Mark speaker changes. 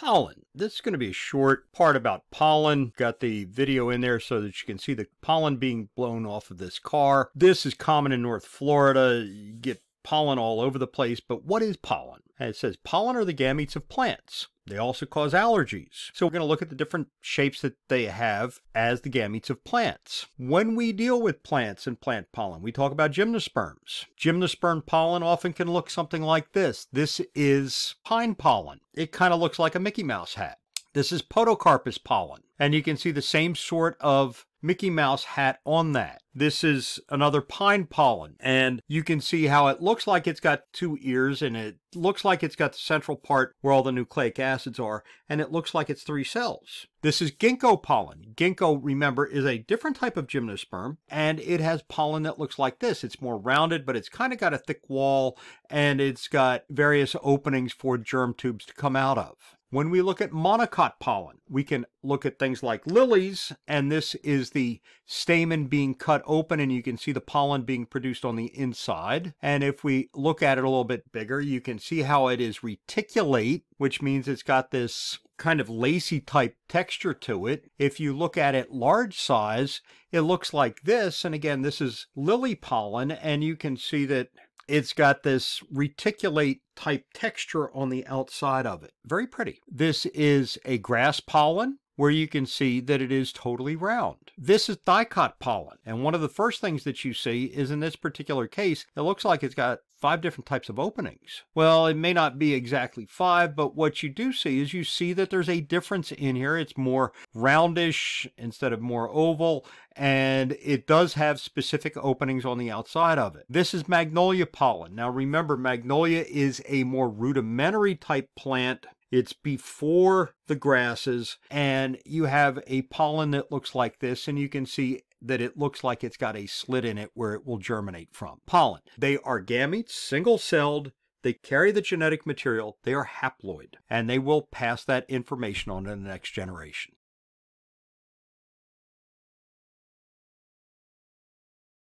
Speaker 1: Pollen. This is going to be a short part about pollen. Got the video in there so that you can see the pollen being blown off of this car. This is common in North Florida. You get pollen all over the place, but what is pollen? And it says pollen are the gametes of plants. They also cause allergies. So we're going to look at the different shapes that they have as the gametes of plants. When we deal with plants and plant pollen, we talk about gymnosperms. Gymnosperm pollen often can look something like this. This is pine pollen. It kind of looks like a Mickey Mouse hat. This is podocarpus pollen, and you can see the same sort of Mickey Mouse hat on that. This is another pine pollen, and you can see how it looks like it's got two ears, and it looks like it's got the central part where all the nucleic acids are, and it looks like it's 3 cells. This is ginkgo pollen. Ginkgo, remember, is a different type of gymnosperm, and it has pollen that looks like this. It's more rounded, but it's kind of got a thick wall, and it's got various openings for germ tubes to come out of. When we look at monocot pollen, we can look at things like lilies, and this is the stamen being cut open, and you can see the pollen being produced on the inside. And if we look at it a little bit bigger, you can see how it is reticulate, which means it's got this kind of lacy type texture to it. If you look at it large size, it looks like this. And again, this is lily pollen, and you can see that it's got this reticulate type texture on the outside of it. Very pretty. This is a grass pollen, where you can see that it is totally round. This is dicot pollen, and one of the first things that you see is, in this particular case, it looks like it's got 5 different types of openings. Well, it may not be exactly 5, but what you do see is you see that there's a difference in here. It's more roundish instead of more oval, and it does have specific openings on the outside of it. This is magnolia pollen. Now remember, magnolia is a more rudimentary type plant. It's before the grasses, and you have a pollen that looks like this, and you can see that it looks like it's got a slit in it where it will germinate from. Pollen. They are gametes, single-celled. They carry the genetic material. They are haploid, and they will pass that information on to the next generation.